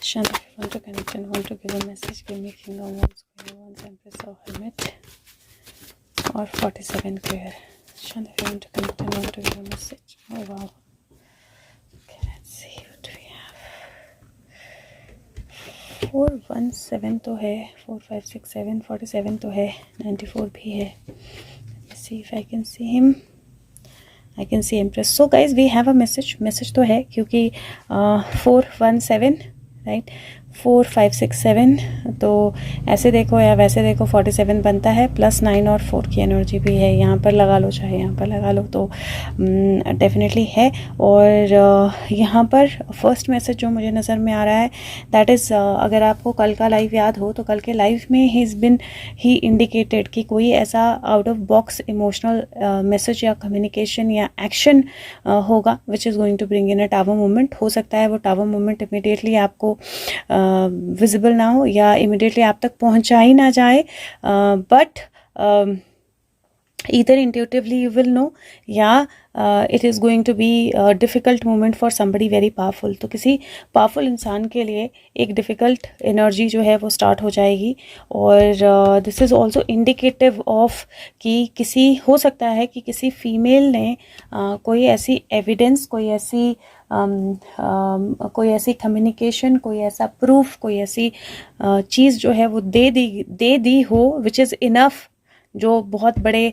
Shant, if you want to connect and want to give a message, give me King of Wands, Queen of Wands, Empress or Hermit, or 47 clear. Shant, if you want to connect and want to give a message. Oh wow. Okay, let's see what we have. 417 तो है, 4 5 6 7 47 तो है, 94 भी है. Let's see if I can see him. I can see Empress. So guys, we have a message तो है क्योंकि 417 right 4 5 6 7 तो ऐसे देखो या वैसे देखो 47 बनता है, प्लस 9 और 4 की एनर्जी भी है. यहाँ पर लगा लो चाहे यहाँ पर लगा लो तो डेफिनेटली है. और यहाँ पर फर्स्ट मैसेज जो मुझे नज़र में आ रहा है दैट इज़, अगर आपको कल का लाइव याद हो तो कल के लाइव में ही इंडिकेटेड कि कोई ऐसा out of box emotional message या कम्युनिकेशन या एक्शन होगा which is going to bring in a tower moment. हो सकता है वो टावर मोमेंट इमीडिएटली आपको विजिबल ना हो या इमिडिएटली आप तक पहुंचा ही ना जाए, but either intuitively you will know या it is going to be a difficult moment for somebody very powerful. तो किसी पावरफुल इंसान के लिए एक डिफ़िकल्ट एनर्जी जो है वो स्टार्ट हो जाएगी. और this is also indicative of कि किसी हो सकता है कि किसी फीमेल ने कोई ऐसी एविडेंस, कोई ऐसी कम्युनिकेशन, कोई ऐसा प्रूफ, कोई ऐसी चीज़ जो है वो दे दी हो विच इज़ इनफ, जो बहुत बड़े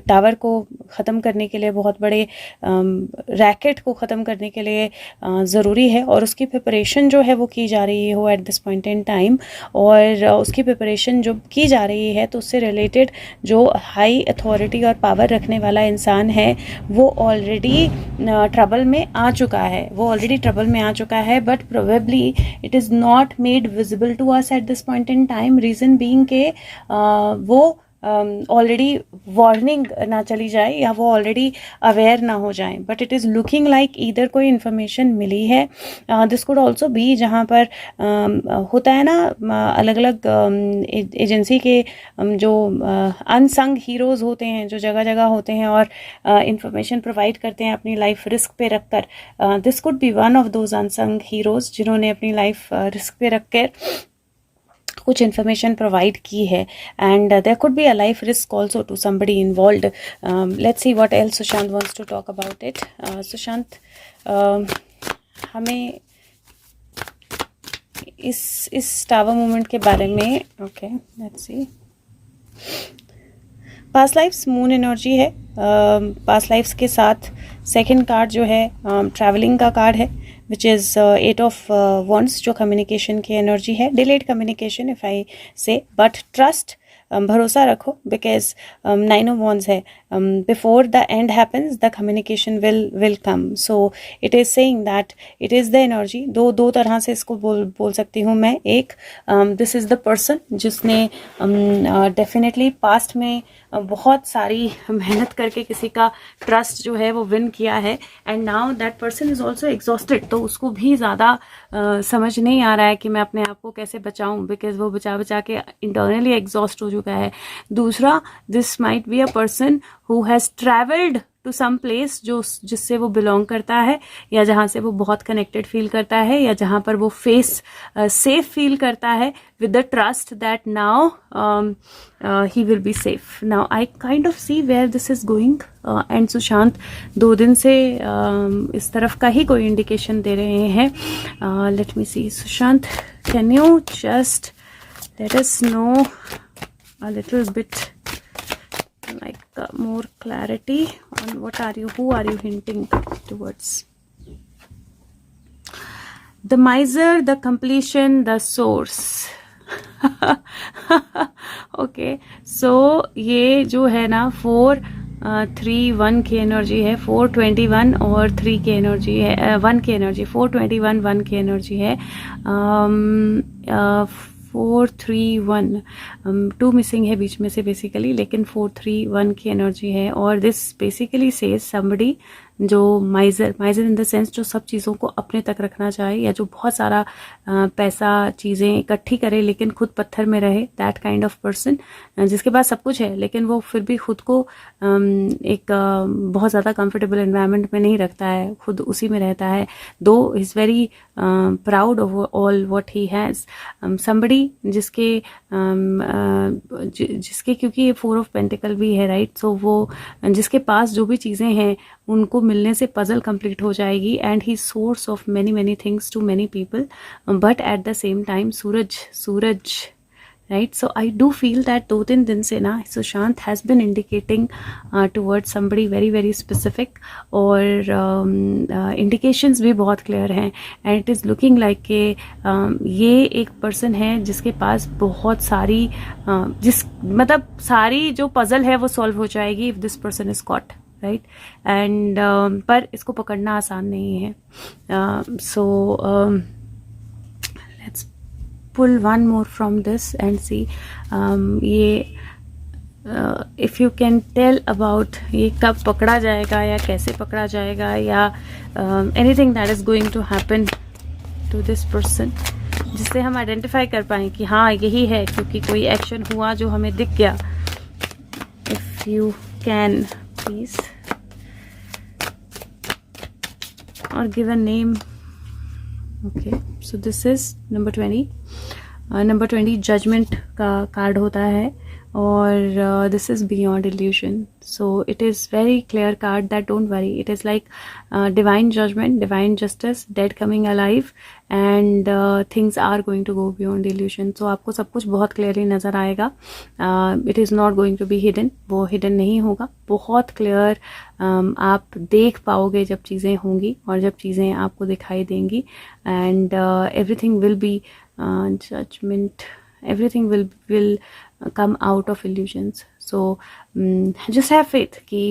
टावर को ख़त्म करने के लिए, बहुत बड़े रैकेट को ख़त्म करने के लिए ज़रूरी है. और उसकी प्रिपरेशन जो है वो की जा रही हो eight this point in time. और उसकी प्रिपरेशन जो की जा रही है तो उससे रिलेटेड जो हाई अथॉरिटी और पावर रखने वाला इंसान है वो ऑलरेडी ट्रबल में आ चुका है. But probably it is not made visible to us at this point in time. Reason being के वो ऑलरेडी वार्निंग ना चली जाए या वो ऑलरेडी अवेयर ना हो जाए. But it is looking like either कोई इन्फॉर्मेशन मिली है. दिस कुड ऑल्सो बी, जहाँ पर होता है ना अलग अलग एजेंसी के जो अनसंग हीरोज़ होते हैं, जो जगह जगह होते हैं और इंफॉर्मेशन प्रोवाइड करते हैं अपनी लाइफ रिस्क पे रख कर. This could be one of those unsung heroes जिन्होंने अपनी लाइफ रिस्क पे रख कर कुछ इन्फॉर्मेशन प्रोवाइड की है. And there could be a life risk also to somebody involved. Let's see what else Sushant wants to talk about it. Sushant, हमें इस टावर मूवमेंट के बारे में, okay let's see. Past lifes moon energy है. Past lifes के साथ second card जो है ट्रैवलिंग का कार्ड है which is 8 of wands जो कम्युनिकेशन की एनर्जी है. डिलेड कम्युनिकेशन इफ आई से, बट ट्रस्ट, भरोसा रखो, बिकॉज 9 of wands है. Before the end happens the communication will come. So it is saying that it is the energy. दो तरह से इसको बोल सकती हूँ मैं. एक, दिस इज़ द पर्सन जिसने डेफिनेटली पास्ट में बहुत सारी मेहनत करके किसी का ट्रस्ट जो है वो विन किया है. And now that person is also exhausted. तो उसको भी ज़्यादा समझ नहीं आ रहा है कि मैं अपने आप को कैसे बचाऊं, बिकॉज वो बचा के इंटरनली एग्जॉस्ट हो चुका है. दूसरा, this might be a person who has travelled to some place जिससे वो बिलोंग करता है, या जहाँ से वो बहुत कनेक्टेड फील करता है, या जहाँ पर वो सेफ फील करता है with the trust that now he will be safe. Now I kind of see where this is going. And Sushant 2 दिन से इस तरफ का ही कोई इंडिकेशन दे रहे हैं. Let me see. Sushant, can you just let us know a little bit like more clarity on who are you hinting towards? The miser, the completion, the source. Okay, so ये जो है ना 4-3-1 की एनर्जी है. 4-21 और 3 की एनर्जी है, 1 की एनर्जी. 4-21 1 की एनर्जी है. 4-3-1 2 मिसिंग है बीच में से बेसिकली, लेकिन 4-3-1 की एनर्जी है. और दिस बेसिकली सेज समबडी जो माइजर इन द सेंस जो सब चीज़ों को अपने तक रखना चाहे, या जो बहुत सारा पैसा चीज़ें इकट्ठी करे लेकिन खुद पत्थर में रहे, दैट काइंड ऑफ पर्सन, जिसके पास सब कुछ है लेकिन वो फिर भी खुद को एक बहुत ज़्यादा कंफर्टेबल एनवायरनमेंट में नहीं रखता है, खुद उसी में रहता है, दो is very proud of all what he has. Somebody जिसके क्योंकि ये 4 ऑफ पेंटिकल भी है, राइट, सो वो जिसके पास जो भी चीज़ें हैं उनको मिलने से पजल कंप्लीट हो जाएगी, and he source of many things to many people, but at the same time Suraj, right. So I do feel that 2-3 दिन से ना Sushant has been indicating towards somebody very specific, और इंडिकेशंस भी बहुत क्लियर हैं, and it is looking like कि ये एक पर्सन है जिसके पास बहुत सारी मतलब सारी जो पजल है वो सॉल्व हो जाएगी if this person is caught, right, and पर इसको पकड़ना आसान नहीं है। So let's pull one more from this and see ये if you can tell about ये कब पकड़ा जाएगा या कैसे पकड़ा जाएगा, या anything that is going to happen to this person, जिससे हम आइडेंटिफाई कर पाएँ कि हाँ यही है, क्योंकि कोई एक्शन हुआ जो हमें दिख गया। if you can please, or give a name. Okay, so this is number 20. Number 20 judgement का कार्ड होता है, और this is beyond illusion, so it is very clear card that don't worry, it is like divine judgement, divine justice, dead coming alive, and things are going to go beyond illusion. So आपको सब कुछ बहुत clearly नज़र आएगा, it is not going to be hidden, वो hidden नहीं होगा, बहुत क्लियर आप देख पाओगे जब चीज़ें होंगी और जब चीज़ें आपको दिखाई देंगी, and everything will be judgment, everything will come out of illusions. So just have faith कि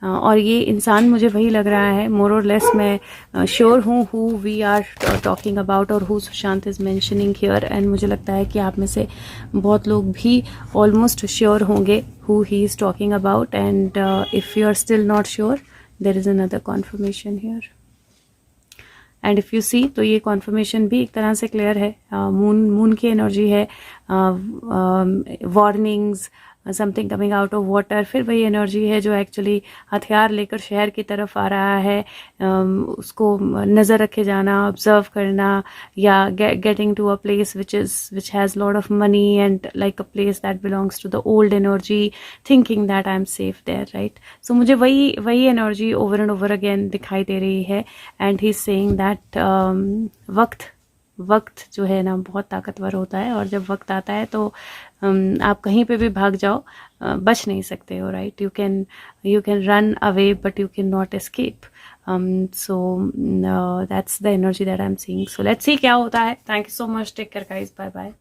और ये इंसान मुझे वही लग रहा है, more or less मैं श्योर हूँ who we are talking about और who Sushant is mentioning here, and मुझे लगता है कि आप में से बहुत लोग भी almost श्योर होंगे who he is talking about, and if you are still not sure, there is another confirmation here. And if you see तो ये कॉन्फर्मेशन भी एक तरह से क्लियर है, मून की एनर्जी है, warnings, something coming out of water, फिर वही एनर्जी है जो एक्चुअली हथियार लेकर शहर की तरफ आ रहा है, उसको नज़र रखे जाना, ऑब्जर्व करना, या getting to a place which has lot of money, and like a place that belongs to the old energy, thinking that I am safe there, right. So मुझे वही energy over and over again दिखाई दे रही है, and he is saying that वक्त जो है ना बहुत ताकतवर होता है, और जब वक्त आता है तो आप कहीं पे भी भाग जाओ, बच नहीं सकते हो, right. You can run away but you can not escape, so that's the energy that I am seeing. So let's see क्या होता है। Thank you so much, take care guys, bye bye.